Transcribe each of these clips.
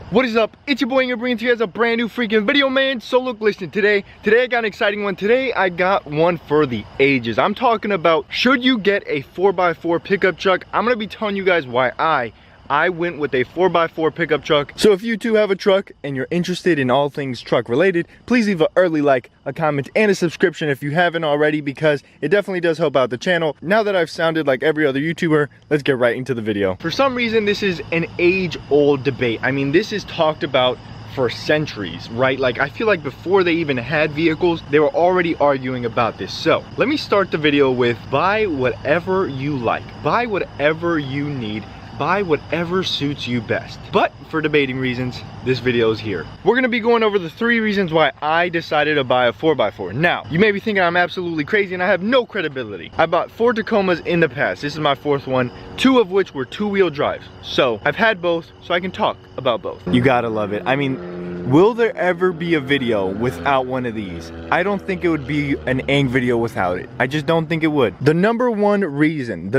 What is up? It's your boy Aing bringing to you guys a brand new freaking video, man. So look, listen, today I got an exciting one. Today I got one for the ages. I'm talking about, should you get a 4x4 pickup truck? I'm gonna be telling you guys why I went with a 4x4 pickup truck. So if you too have a truck and you're interested in all things truck related, please leave an early like, a comment, and a subscription if you haven't already, because it definitely does help out the channel. Now that I've sounded like every other YouTuber, let's get right into the video. For some reason, this is an age-old debate. I mean, this is talked about for centuries, right? Like, I feel like before they even had vehicles, they were already arguing about this. So let me start the video with, buy whatever you like, buy whatever you need, buy whatever suits you best. But for debating reasons, this video is here. We're gonna be going over the 3 reasons why I decided to buy a 4x4. Now, you may be thinking I'm absolutely crazy and I have no credibility. I bought 4 Tacomas in the past. This is my 4th one, 2 of which were 2-wheel drives. So I've had both, so I can talk about both. You gotta love it. I mean, will there ever be a video without one of these? I don't think it would be an Aing video without it. I just don't think it would. The number one reason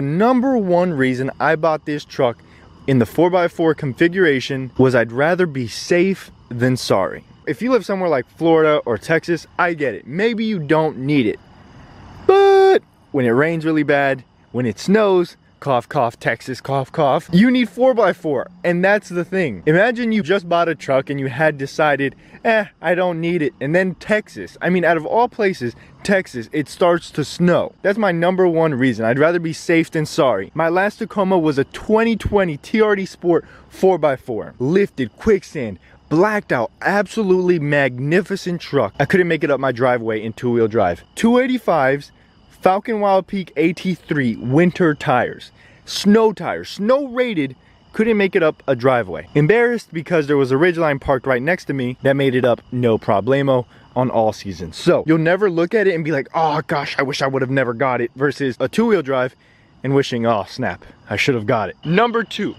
I bought this truck in the 4x4 configuration was I'd rather be safe than sorry. If you live somewhere like Florida or Texas, I get it. Maybe you don't need it. But when it rains really bad, when it snows, cough, cough, Texas, cough, cough, you need 4x4. And that's the thing. Imagine you just bought a truck and you had decided, I don't need it. And then Texas, I mean, out of all places, Texas, it starts to snow. That's my number one reason. I'd rather be safe than sorry. My last Tacoma was a 2020 TRD Sport 4x4. Lifted, quicksand, blacked out, absolutely magnificent truck. I couldn't make it up my driveway in 2-wheel drive. 285s, Falcon Wild Peak AT3 winter tires, snow rated, couldn't make it up a driveway. Embarrassed because there was a Ridgeline parked right next to me that made it up no problemo on all seasons. So you'll never look at it and be like, oh gosh, I wish I would have never got it, versus a 2-wheel drive and wishing, oh snap, I should have got it. Number two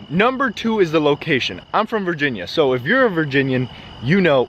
is the location. I'm from Virginia, so if you're a Virginian, you know,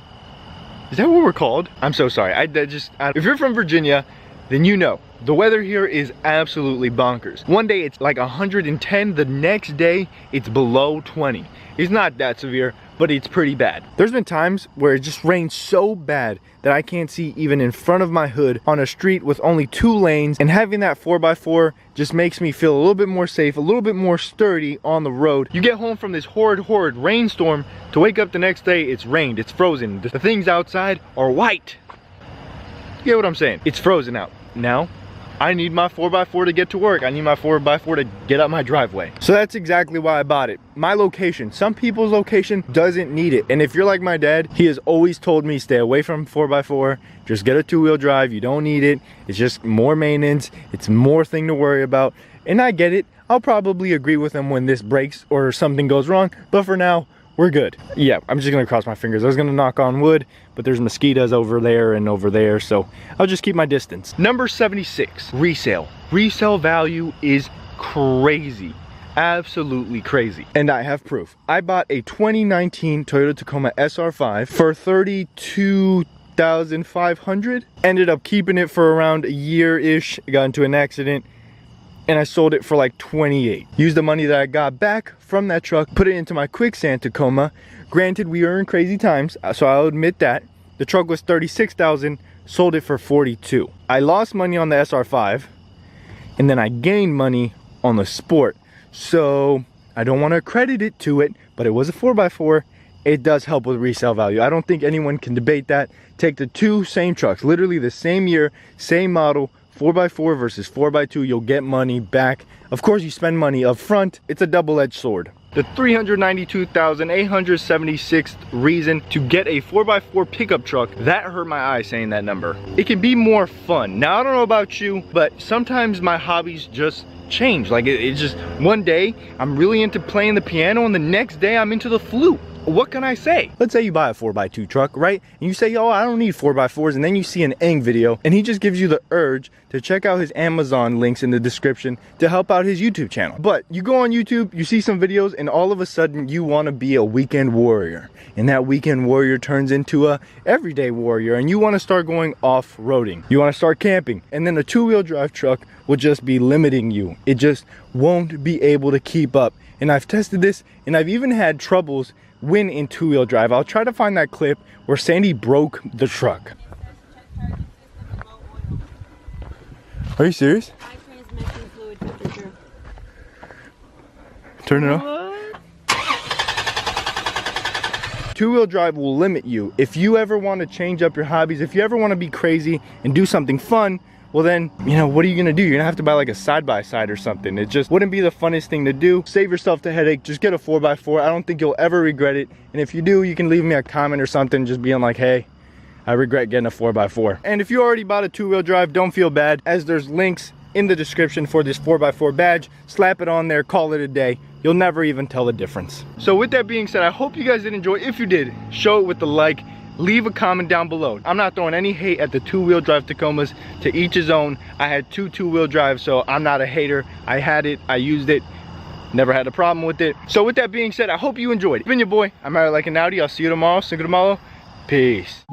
is that what we're called? I'm so sorry. If you're from Virginia, then you know the weather here is absolutely bonkers. One day it's like 110, the next day it's below 20. It's not that severe, but it's pretty bad. There's been times where it just rains so bad that I can't see even in front of my hood on a street with only 2 lanes, and having that 4x4 just makes me feel a little bit more safe, a little bit more sturdy on the road. You get home from this horrid rainstorm to wake up the next day, it's rained, it's frozen. The things outside are white. You get what I'm saying? It's frozen out. Now, I need my 4x4 to get to work. I need my 4x4 to get up my driveway. So that's exactly why I bought it. My location, some people's location doesn't need it. And if you're like my dad, he has always told me stay away from 4x4. Just get a 2-wheel drive. You don't need it. It's just more maintenance. It's more thing to worry about. And I get it. I'll probably agree with him when this breaks or something goes wrong. But for now, we're good. Yeah, I'm just gonna cross my fingers. I was gonna knock on wood, but there's mosquitoes over there and over there, so I'll just keep my distance. Number 76, resale. Resale value is crazy. Absolutely crazy. And I have proof. I bought a 2019 Toyota Tacoma SR5 for $32,500. Ended up keeping it for around a year-ish. Got into an accident, and I sold it for like 28. Used the money that I got back from that truck, put it into my quicksand Tacoma. Granted, we are in crazy times, so I'll admit that. The truck was $36,000, sold it for $42,000. I lost money on the SR5, and then I gained money on the Sport. So I don't want to credit it to it, but it was a 4x4. It does help with resale value. I don't think anyone can debate that. Take the 2 same trucks, literally the same year, same model, 4x4 versus 4x2, you'll get money back. Of course, you spend money up front. It's a double-edged sword. The 392,876th reason to get a 4x4 pickup truck, that hurt my eye saying that number. It can be more fun. Now, I don't know about you, but sometimes my hobbies just change. Like, it's just one day I'm really into playing the piano and the next day I'm into the flute. What can I say? Let's say you buy a 4x2 truck, right? And you say, oh, I don't need 4x4s. And then you see an Aing video and he just gives you the urge to check out his Amazon links in the description to help out his YouTube channel. But you go on YouTube, you see some videos, and all of a sudden you want to be a weekend warrior. And that weekend warrior turns into a everyday warrior, and you want to start going off-roading. You want to start camping. And then a 2-wheel drive truck will just be limiting you. It just won't be able to keep up. And I've tested this, and I've even had troubles win in two-wheel drive. I'll try to find that clip where Sandy broke the truck. Are you serious? Transmission fluid temperature. Turn it on. Two-wheel drive will limit you. If you ever want to change up your hobbies, if you ever want to be crazy and do something fun, well then, you know, what are you gonna do? You're gonna have to buy like a side-by-side or something. It just wouldn't be the funnest thing to do. Save yourself the headache, just get a 4x4. I don't think you'll ever regret it. And if you do, you can leave me a comment or something just being like, hey, I regret getting a 4x4. And if you already bought a two-wheel drive, don't feel bad, as there's links in the description for this 4x4 badge. Slap it on there, call it a day. You'll never even tell the difference. So with that being said, I hope you guys did enjoy. If you did, show it with a like, leave a comment down below. I'm not throwing any hate at the two-wheel drive Tacomas, to each his own. I had two-wheel drives, so I'm not a hater. I had it, I used it, never had a problem with it. So with that being said, I hope you enjoyed. It's been your boy, I'm Married Like an Audi. I'll see you tomorrow. Cinco de Malo. Peace.